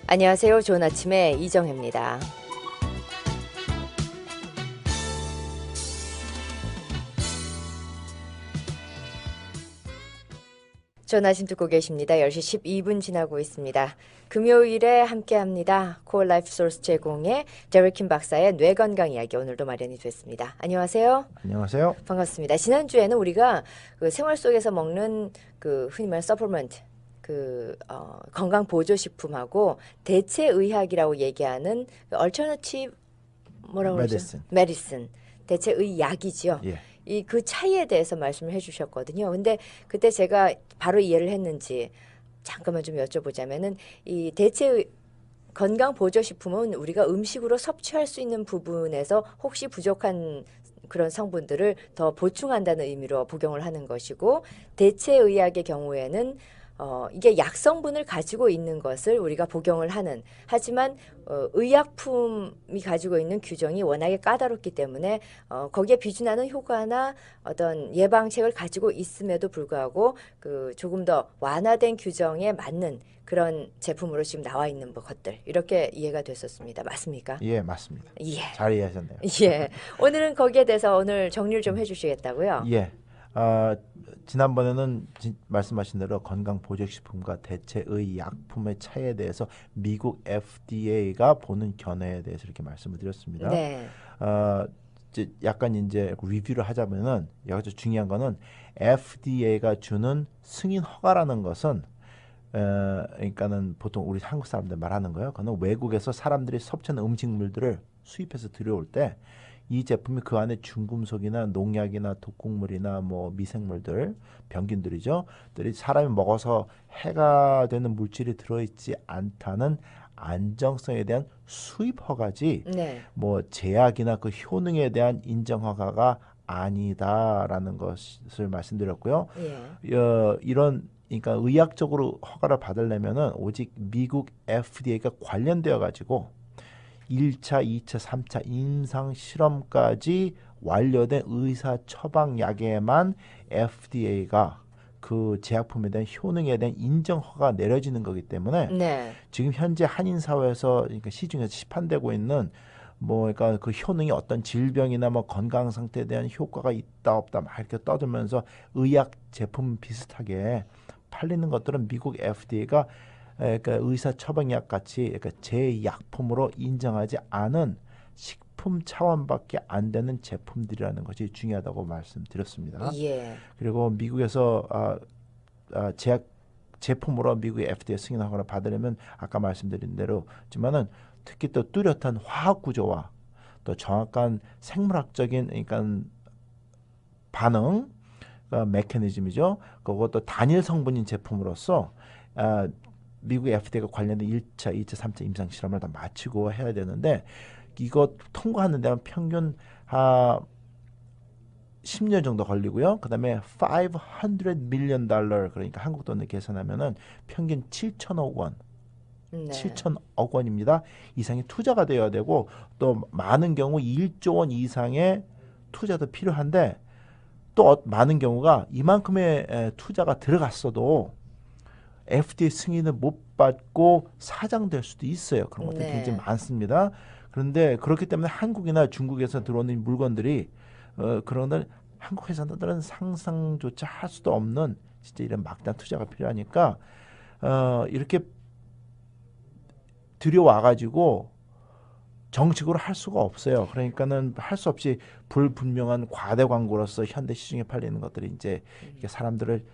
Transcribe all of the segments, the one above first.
안녕하세요. 좋은 아침에 이정혜입니다. 좋은 아침 듣고 계십니다. 10시 12분 지나고 있습니다. 금요일에 함께합니다. 코어 라이프 소스 제공의 데릭킴 박사의 뇌 건강 이야기 오늘도 마련이 됐습니다. 안녕하세요. 안녕하세요. 반갑습니다. 지난주에는 우리가 그 생활 속에서 먹는 그 흔히 말하는 서플먼트 건강 보조 식품하고 대체 의학이라고 얘기하는 얼터너티브 뭐라고 그러죠? 메디슨. 대체 의약이지요. 예. 이 그 차이에 대해서 말씀을 해주셨거든요. 근데 그때 제가 바로 이해를 했는지 잠깐만 좀 여쭤보자면은 이 대체 건강 보조 식품은 우리가 음식으로 섭취할 수 있는 부분에서 혹시 부족한 그런 성분들을 더 보충한다는 의미로 복용을 하는 것이고 대체 의학의 경우에는 이게 약성분을 가지고 있는 것을 우리가 복용을 하는 하지만 의약품이 가지고 있는 규정이 워낙에 까다롭기 때문에 거기에 비준하는 효과나 어떤 예방책을 가지고 있음에도 불구하고 그 조금 더 완화된 규정에 맞는 그런 제품으로 지금 나와 있는 것들 이렇게 이해가 됐었습니다. 맞습니까? 예, 맞습니다. 예. 잘 이해하셨네요. 예. 오늘은 거기에 대해서 오늘 정리를 좀 해주시겠다고요? 예. 지난번에는 말씀하신 대로 건강보조식품과 대체의약품의 차이에 대해서 미국 FDA가 보는 견해에 대해서 이렇게 말씀을 드렸습니다. 네. 약간 이제 리뷰를 하자면은 여기서 중요한 거는 FDA가 주는 승인 허가라는 것은 그러니까는 보통 우리 한국 사람들 말하는 거예요. 그거는 외국에서 사람들이 섭취하는 음식물들을 수입해서 들여올 때 이 제품이 그 안에 중금속이나 농약이나 독극물이나 뭐 미생물들, 병균들이죠. 들이 사람이 먹어서 해가 되는 물질이 들어있지 않다는 안정성에 대한 수입 허가지 네. 뭐 제약이나 그 효능에 대한 인정 허가가 아니다라는 것을 말씀드렸고요. 예. 이런 그러니까 의학적으로 허가를 받으려면은 오직 미국 FDA가 관련되어 가지고 1차, 2차, 3차 임상 실험까지 완료된 의사 처방약에만 FDA가 그 제약품에 대한 효능에 대한 인정 허가가 내려지는 거기 때문에 네. 지금 현재 한인 사회에서 그러니까 시중에서 시판되고 있는 뭐 그러니까 그 효능이 어떤 질병이나 뭐 건강 상태에 대한 효과가 있다 없다 막 이렇게 떠들면서 의약 제품 비슷하게 팔리는 것들은 미국 FDA가 그러니까 의사 처방약 같이 그러니까 제약품으로 인정하지 않은 식품 차원밖에 안 되는 제품들이라는 것이 중요하다고 말씀드렸습니다. 예. 그리고 미국에서 제약 제품으로 미국의 FDA 승인 허가를 받으려면 아까 말씀드린 대로지만은 특히 또 뚜렷한 화학 구조와 또 정확한 생물학적인 그러니까 반응 메커니즘이죠. 그것도 단일 성분인 제품으로서 미국 FDA가 관련된 1차, 2차, 3차 임상 실험을 다 마치고 해야 되는데 이거 통과하는 데는 평균 10년 정도 걸리고요. 그다음에 500 million 달러 그러니까 한국 돈으로 계산하면은 평균 7천억 원. 네. 7천억 원입니다. 이상의 투자가 되어야 되고 또 많은 경우 1조 원 이상의 투자도 필요한데 또 많은 경우가 이만큼의 투자가 들어갔어도 FDA 승인을 못 받고 사장될 수도 있어요. 그런 것들이 네. 굉장히 많습니다. 그런데 그렇기 때문에 한국이나 중국에서 들어오는 물건들이 그런 한국 회사들은 상상조차 할 수도 없는 진짜 이런 막대한 투자가 필요하니까 이렇게 들여와가지고 정식으로 할 수가 없어요. 그러니까는 할 수 없이 불분명한 과대 광고로서 현대 시중에 팔리는 것들이 이제 이게 사람들을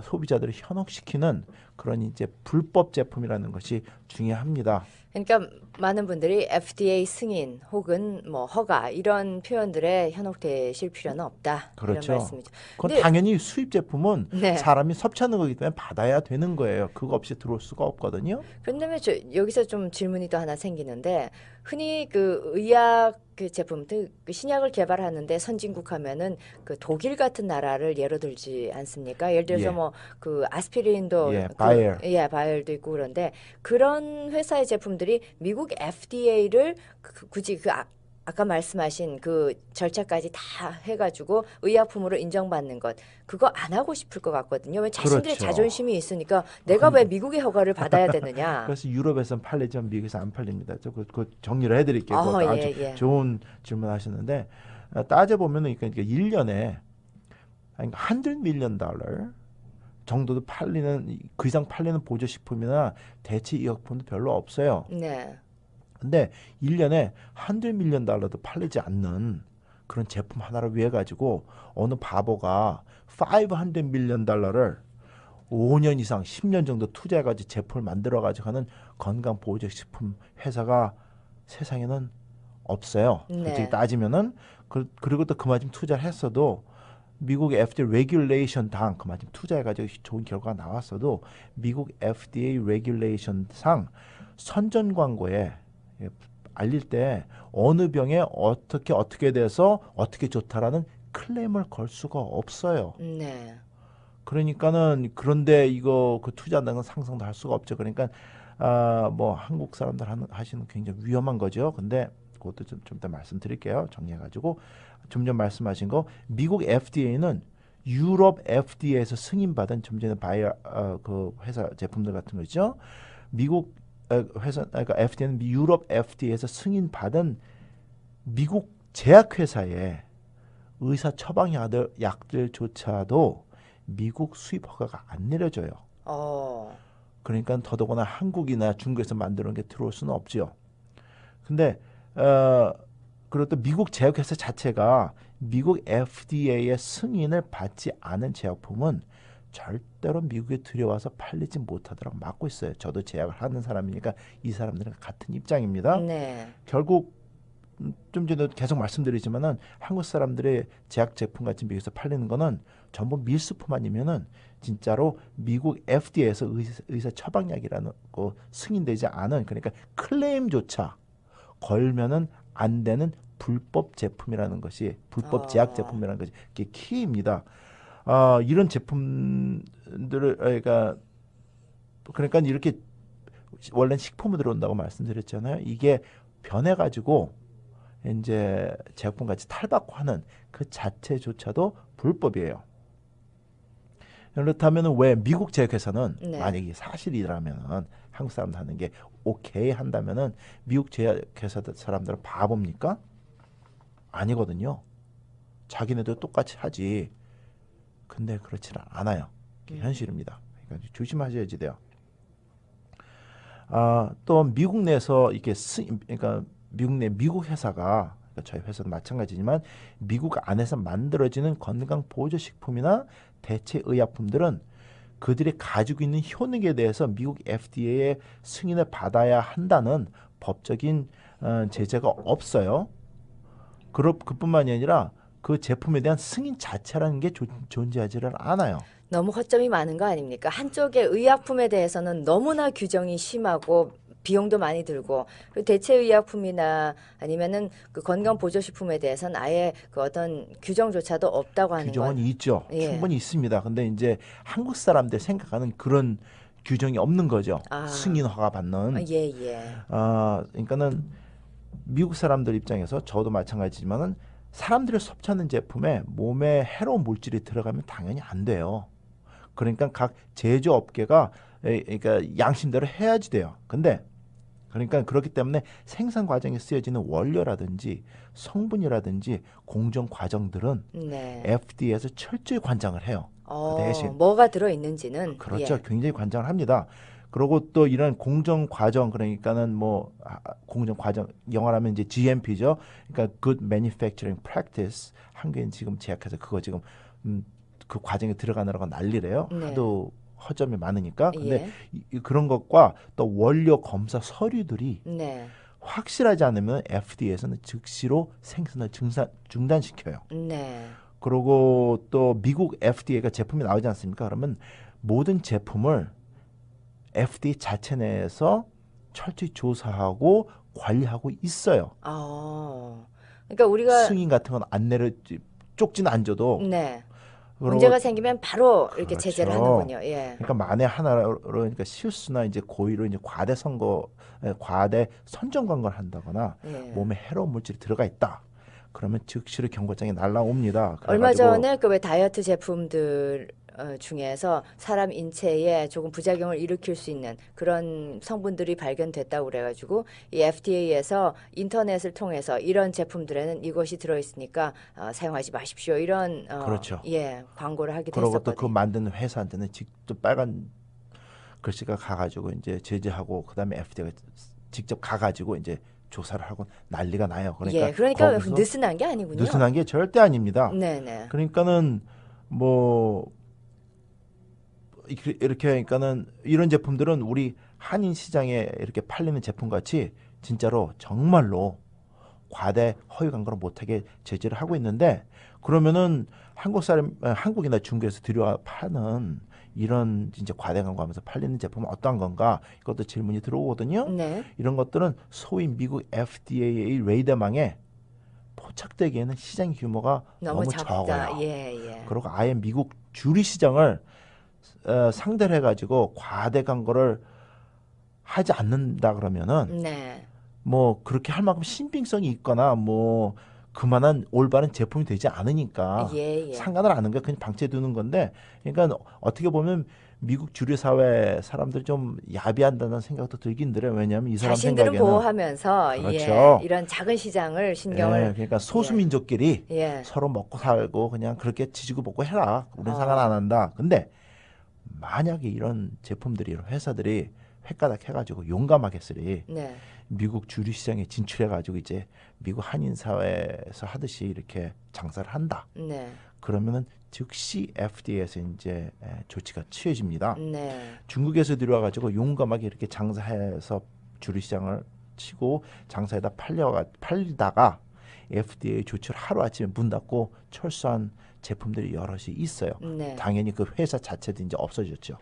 소비자들을 현혹시키는 그런 이제 불법 제품이라는 것이 중요합니다. 그러니까 많은 분들이 FDA 승인 혹은 뭐 허가 이런 표현들에 현혹되실 필요는 없다. 이런 그렇죠. 말씀이죠. 그건 근데 당연히 수입 제품은 네. 사람이 섭취하는 거기 때문에 받아야 되는 거예요. 그거 없이 들어올 수가 없거든요. 그런데 여기서 좀 질문이 또 하나 생기는데 흔히 그 의약 그 제품, 그 신약을 개발하는데 선진국 하면은 그 독일 같은 나라를 예로 들지 않습니까? 예를 들어서 예. 뭐 그 아스피린도 예, 바이어. 바이얼도 있고 그런데 그런 회사의 제품들이 미국 FDA를 굳이 그 아까 말씀하신 그 절차까지 다 해가지고 의약품으로 인정받는 것 그거 안 하고 싶을 것 같거든요. 왜 자신들의 그렇죠. 자존심이 있으니까 내가 왜 미국의 허가를 받아야 되느냐. 그래서 유럽에서는 팔리지만 미국에서 안 팔립니다. 그 정리를 해드릴게요. 그것도 아주 예, 예. 좋은 질문하셨는데 따져보면은 그러니까 1년에 한 $100 million 정도도 팔리는 그 이상 팔리는 보조식품이나 대체 의약품도 별로 없어요. 네. 근데 1년에 $100 million 팔리지 않는 그런 제품 하나를 위해 가지고 어느 바보가 $500 million를 5년 이상 10년 정도 투자해 가지고 제품을 만들어 가지고 하는 건강 보조식품 회사가 세상에는 없어요. 솔직히 네. 따지면은 그리고 또 그만큼 투자를 했어도 미국 FDA 레귤레이션 당 그만큼 투자해 가지고 좋은 결과가 나왔어도 미국 FDA 레귤레이션 상 선전 광고에 알릴 때 어느 병에 어떻게 돼서 어떻게 좋다라는 클레임을 걸 수가 없어요. 네. 그러니까는 그런데 이거 그 투자한다는 건 상상도 할 수가 없죠. 그러니까 뭐 한국 사람들 하시는 굉장히 위험한 거죠. 근데 그것도 좀 이따 말씀드릴게요. 정리해가지고 좀 전 말씀하신 거 미국 FDA는 유럽 FDA에서 승인받은 좀 전에 그 회사 제품들 같은 거 있죠. 미국 회사 그러니까 FDA는 유럽 FDA에서 승인받은 미국 제약회사의 의사 처방약들조차도 미국 수입 허가가 안 내려져요. 그러니까 더더구나 한국이나 중국에서 만드는 게 들어올 수는 없죠. 근데 그리고 또 미국 제약회사 자체가 미국 FDA의 승인을 받지 않은 제약품은 절대로 미국에 들여와서 팔리지 못하도록 막고 있어요. 저도 제약을 하는 사람이니까 이 사람들은 같은 입장입니다. 네. 결국 좀 전에 계속 말씀드리지만은 한국 사람들의 제약 제품 같은 미국에서 팔리는 거는 전부 밀수품 아니면은 진짜로 미국 FDA에서 의사 처방약이라는 거 승인되지 않은 그러니까 클레임조차 걸면은 안 되는 불법 제품이라는 것이 불법 제약 제품이라는 것이 이게 키입니다. 이런 제품들을 그러니까 이렇게 원래는 식품으로 들어온다고 말씀드렸잖아요. 이게 변해가지고 이제 제약품 같이 탈바꿈하는 그 자체조차도 불법이에요. 그렇다면 왜 미국 제약회사는 네. 만약에 사실이라면 한국 사람들 하는 게 오케이 한다면은 미국 제약회사 사람들은 바보입니까? 아니거든요. 자기네도 똑같이 하지. 근데 그렇지는 않아요. 그게 현실입니다. 그러니까 조심하셔야지 돼요. 또 미국 내에서 이렇게 그러니까 미국 회사가 그러니까 저희 회사도 마찬가지지만 미국 안에서 만들어지는 건강 보조식품이나 대체 의약품들은 그들이 가지고 있는 효능에 대해서 미국 FDA의 승인을 받아야 한다는 법적인 제재가 없어요. 그뿐만이 아니라 그 제품에 대한 승인 자체라는 게 존재하지를 않아요. 너무 허점이 많은 거 아닙니까? 한쪽의 의약품에 대해서는 너무나 규정이 심하고 비용도 많이 들고 그리고 대체 의약품이나 아니면은 그 건강 보조식품에 대해서는 아예 그 어떤 규정조차도 없다고 하는 규정은 건 있죠. 예. 충분히 있습니다. 근데 이제 한국 사람들 생각하는 그런 규정이 없는 거죠. 승인 허가 받는. 예. 그러니까는 미국 사람들 입장에서 저도 마찬가지지만은 사람들이 섭취하는 제품에 몸에 해로운 물질이 들어가면 당연히 안 돼요. 그러니까 각 제조업계가 그러니까 양심대로 해야지 돼요. 근데 그러니까 그렇기 때문에 생산 과정에 쓰여지는 원료라든지 성분이라든지 공정 과정들은 네. FDA에서 철저히 관장을 해요. 그 대신 뭐가 들어 있는지는 그렇죠. 예. 굉장히 관장을 합니다. 그리고 또 이런 공정 과정 그러니까는 뭐 공정 과정 영어라면 이제 GMP죠. 그러니까 Good Manufacturing Practice 한국인 지금 제약해서 그거 지금 그 과정에 들어가느라고 난리래요. 네. 하도 허점이 많으니까. 근데 예. 그런 것과 또 원료 검사 서류들이 네. 확실하지 않으면 FDA에서는 즉시로 생산을 중단시켜요. 네. 그리고 또 미국 FDA가 제품이 나오지 않습니까? 그러면 모든 제품을 FDA 자체 내에서 철저히 조사하고 관리하고 있어요. 그러니까 우리가 승인 같은 건 안 내려 쪽지는 안 줘도 네. 문제가 생기면 바로 이렇게 제재를 그렇죠. 하는군요. 예. 그러니까 만에 하나로 그러니까 실수나 이제 고의로 이제 과대 선정 광고를 한다거나 예. 몸에 해로운 물질이 들어가 있다. 그러면 즉시로 경고장이 날라옵니다. 얼마 그래가지고 전에 그 왜 다이어트 제품들 중에서 사람 인체에 조금 부작용을 일으킬 수 있는 그런 성분들이 발견됐다고 그래가지고 이 FDA에서 인터넷을 통해서 이런 제품들에는 이것이 들어있으니까 사용하지 마십시오. 이런 그렇죠. 예, 광고를 하기도 그러고 또 그 했었거든요. 만드는 회사한테는 직접 빨간 글씨가 가가지고 이제 제재하고 그다음에 FDA가 직접 가가지고 이제 조사를 하고 난리가 나요. 그러니까 예, 그러니까 거기서 느슨한 게 아니군요. 느슨한 게 절대 아닙니다. 네네. 그러니까는 뭐 이렇게 하니까는 이런 제품들은 우리 한인 시장에 이렇게 팔리는 제품 같이 진짜로 정말로 과대 허위 광고를 못하게 제재를 하고 있는데 그러면은 한국이나 중국에서 들여와 파는 이런 이제 과대 광고하면서 팔리는 제품은 어떤 건가 이것도 질문이 들어오거든요. 네. 이런 것들은 소위 미국 FDA 레이더망에 포착되기에는 시장 규모가 너무 너무 작다. 적어요. 예, 예. 그리고 아예 미국 주류 시장을 상대를 해가지고 과대 광고를 하지 않는다 그러면은 네. 뭐 그렇게 할 만큼 신빙성이 있거나 뭐 그만한 올바른 제품이 되지 않으니까 예, 예. 상관을 안 하는 게 그냥 방치해 두는 건데 그러니까 어떻게 보면 미국 주류 사회 사람들이 좀 야비한다는 생각도 들긴 들어요. 왜냐하면 이 사람 자신들은 생각에는 보호하면서 예, 그렇죠. 이런 작은 시장을 예, 신경을 그러니까 예, 소수민족끼리 예. 서로 먹고 살고 그냥 그렇게 지지고 볶고 해라. 우린 상관 안 어, 한다. 근데 만약에 이런 제품들이 이런 회사들이 획가닥 해가지고 용감하게 쓰리 네. 미국 주류 시장에 진출해가지고 이제 미국 한인 사회에서 하듯이 이렇게 장사를 한다. 네. 그러면은 즉시 FDA에서 이제 조치가 취해집니다. 네. 중국에서 들어와가지고 용감하게 이렇게 장사해서 주류 시장을 치고 장사에다 팔리다가 FDA 조치를 하루 아침에 문 닫고 철수한 제품들이 여럿이 있어요. 네. 당연히 그 회사 자체도 이제 없어졌죠.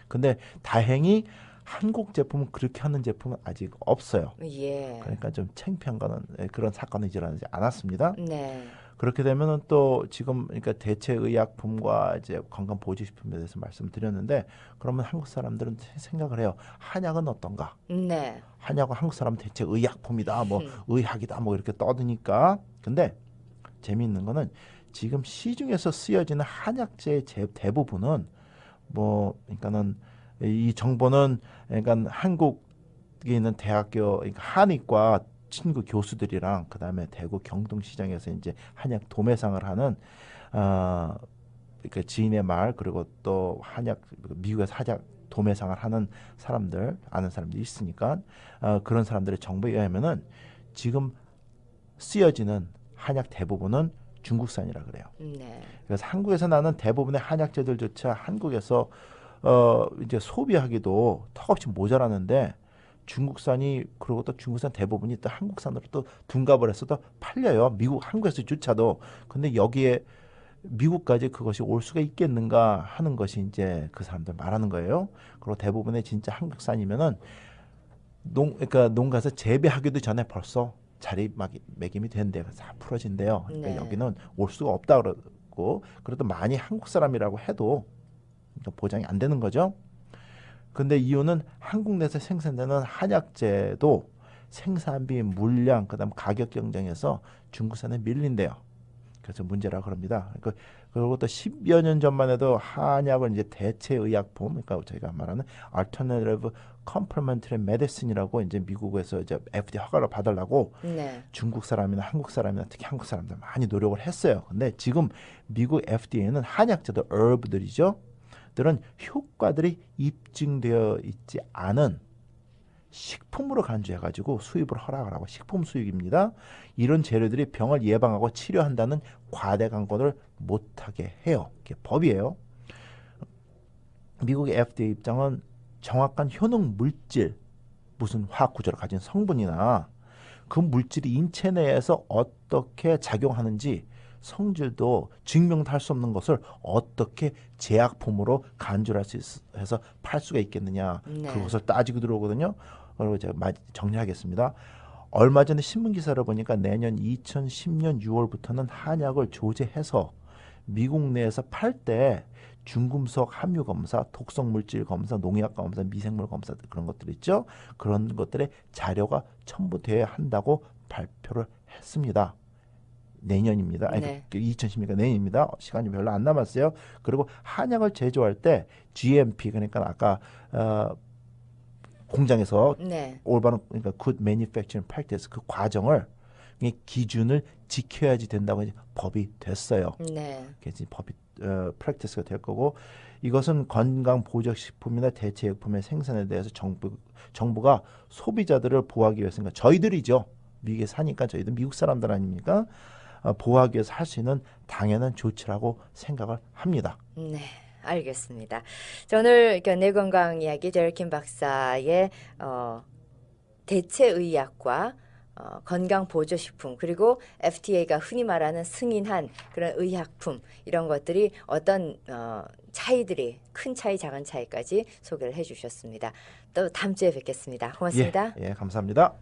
근데 다행히 한국 제품은 그렇게 하는 제품은 아직 없어요. 예. 그러니까 좀 창피한 거는 그런 사건이 일어나지 않았습니다. 네. 그렇게 되면은 또 지금 그러니까 대체 의약품과 이제 건강 보조식품에 대해서 말씀드렸는데 그러면 한국 사람들은 생각을 해요. 한약은 어떤가? 네. 한약은 한국 사람은 대체 의약품이다, 뭐 의학이다, 뭐 이렇게 떠드니까. 근데 재미있는 거는 지금 시중에서 쓰여지는 한약재의 대부분은 뭐 그러니까는 이 정보는 그러니까 한국에 있는 대학교 그러니까 한의과 친구 교수들이랑 그다음에 대구 경동시장에서 이제 한약 도매상을 하는 어 그러니까 지인의 말 그리고 또 한약 미국에서 한약 도매상을 하는 사람들 아는 사람들이 있으니까 그런 사람들의 정보에 의하면은 지금 쓰여지는 한약 대부분은 중국산이라 그래요. 네. 그래서 한국에서 나는 대부분의 한약재들조차 한국에서 이제 소비하기도 턱없이 모자라는데 중국산이 그리고 또 중국산 대부분이 또 한국산으로 또 둔갑을 해서 또 팔려요. 미국 한국에서조차도. 근데 여기에 미국까지 그것이 올 수가 있겠는가 하는 것이 이제 그 사람들 말하는 거예요. 그리고 대부분의 진짜 한국산이면은 그러니까 농가에서 재배하기도 전에 벌써 자리매김이 된대요. 다 풀어진대요. 그러니까 네. 여기는 올 수가 없다 그러고 그래도 많이 한국 사람이라고 해도 그러니까 보장이 안 되는 거죠. 근데 이유는 한국 내에서 생산되는 한약재도 생산비, 물량, 그다음 가격 경쟁에서 중국산에 밀린대요. 그래서 문제라고 그럽니다. 그리고 또 10여 년 전만 해도 한약을 이제 대체 의약품, 그러니까 저희가 말하는 alternative complementary medicine이라고 이제 미국에서 이제 FDA 허가를 받으려고 네. 중국 사람이나 한국 사람이나 특히 한국 사람들 많이 노력을 했어요. 근데 지금 미국 FDA는 한약재들, herb들이죠. 들은 효과들이 입증되어 있지 않은 식품으로 간주해가지고 수입을 허락을 하고 식품 수입입니다. 이런 재료들이 병을 예방하고 치료한다는 과대 광고를 못하게 해요. 이게 법이에요. 미국의 FDA 입장은 정확한 효능 물질, 무슨 화학 구조를 가진 성분이나 그 물질이 인체 내에서 어떻게 작용하는지 성질도 증명도 할 수 없는 것을 어떻게 제약품으로 간주할 수 해서 팔 수가 있겠느냐 네. 그것을 따지고 들어오거든요. 그리고 제가 정리하겠습니다. 얼마 전에 신문 기사를 보니까 내년 2010년 6월부터는 한약을 조제해서 미국 내에서 팔 때 중금속 함유 검사, 독성 물질 검사, 농약 검사, 미생물 검사 그런 것들 있죠. 그런 것들의 자료가 첨부돼야 한다고 발표를 했습니다. 내년입니다. 아니, 네. 2010년이니까 내년입니다. 시간이 별로 안 남았어요. 그리고 한약을 제조할 때 GMP 그러니까 아까 공장에서 네. 올바른 그러니까 Good Manufacturing Practice 그 과정을 이 기준을 지켜야지 된다고 이제 법이 됐어요. 네. 그래서 법이 프랙티스가 될 거고 이것은 건강 보조식품이나 대체육품의 생산에 대해서 정부가 소비자들을 보호하기 위해서니까 저희들이죠. 미국에 사니까 저희들 미국 사람들 아닙니까? 보호하기 위해서 할 수 있는 당연한 조치라고 생각을 합니다. 네. 알겠습니다. 자, 오늘 내 건강 이야기 데르킨 박사의 대체의학과 건강보조식품 그리고 FDA가 흔히 말하는 승인한 그런 의약품 이런 것들이 어떤 차이들이 큰 차이 작은 차이까지 소개를 해주셨습니다. 또 다음 주에 뵙겠습니다. 고맙습니다. 예, 감사합니다.